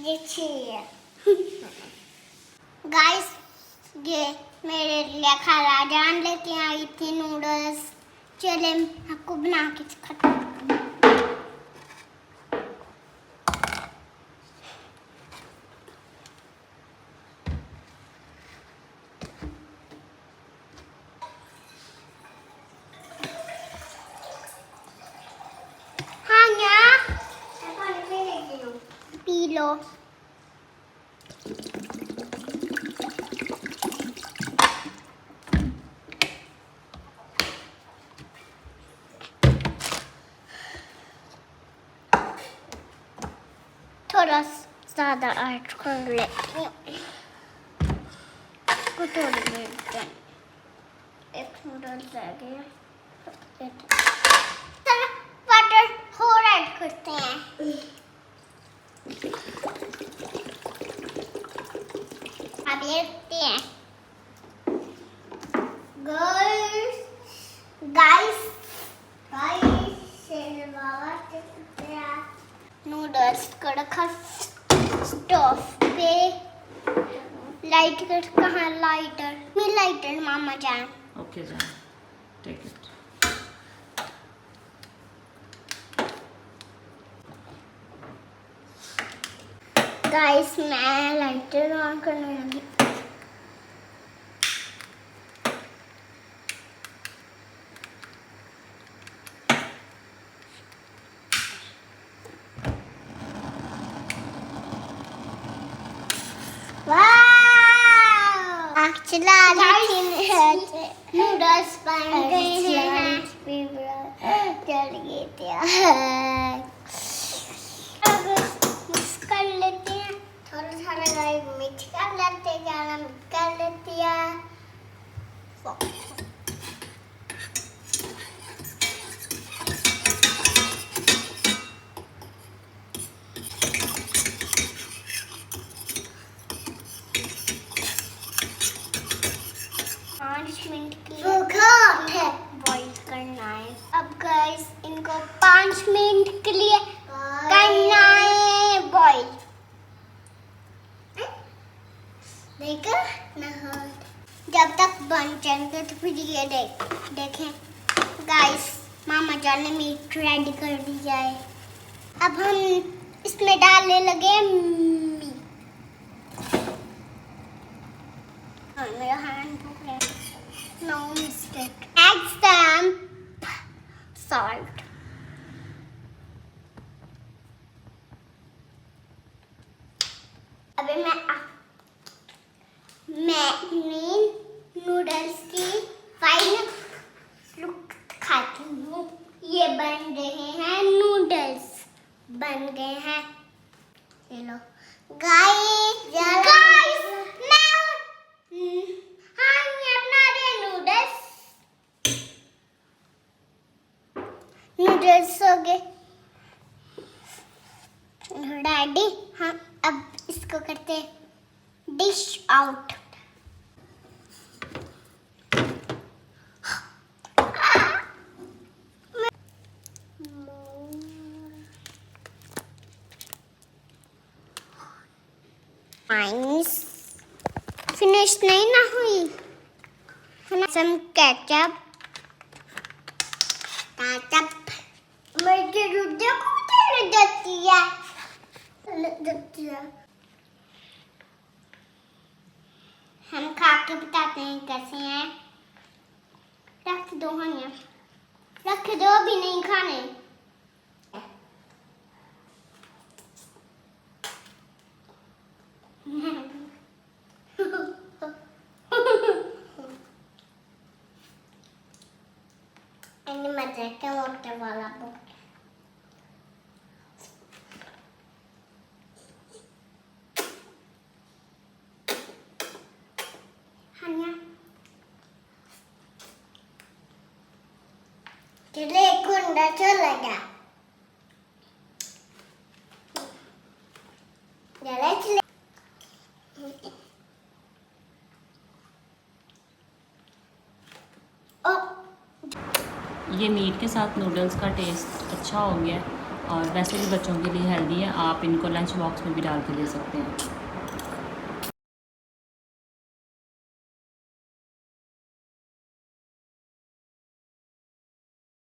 ये चाहिए। गाइस ये मेरे लिए खाला जान लेके आई थी नूडल्स। चले आपको बना के दिखाती हूँ। P low. थोड़ा ज़्यादा ऐड कर लेती हूँ। इसको थोड़ी देर तक एक नूडल्स रह गया। बटर और ऐड करते हैं। अब ये रखते हैं। गाइस नूडल्स को रखा स्टोव पे। लाइटर कहाँ लाइटर? मैं लाइटर मामा जान। ओके जान, टेक इट। गाइस मैं लाइटर ऑन करने लगी। नूडल्स बन गए हैं। चल गए थे। अब मिक्स कर लेते हैं। थोड़ा मिक्स कर लेते हैं। ज़्यादा मिक्स कर लेते हैं। मिनट के लिए बॉईल करना है। अब गाइस इनको 5 मिनट के लिए करना है बॉईल। देखो जब तक बन जाएंगे तो फिर ये देखें गाइस मामा जान ने मीट रेडी कर दिया है। अब हम इसमें डालने लगे मेरा hand no mistake. Add some salt. अभी मैं नूडल्स की फाइनल लुक खाती हूँ। ये बन रहे हैं नूडल्स, बन गए हैं। ये लो गाइस नूडल्स हो गए रेडी। हम अब इसको करते हैं डिश आउट। फिनिश नहीं ना हुई। सम केचप मुझे रुद्र को देती है। हम खा के बताते हैं कैसे हैं। रख दो हमें, रख दो भी नहीं खाने। मजा क्या मोटे वाला बुक। चले कुंडा चलेगा। चले ये मीट के साथ नूडल्स का टेस्ट अच्छा हो गया। और वैसे भी बच्चों के लिए हेल्दी है, आप इनको लंच बॉक्स में भी डाल के दे सकते हैं।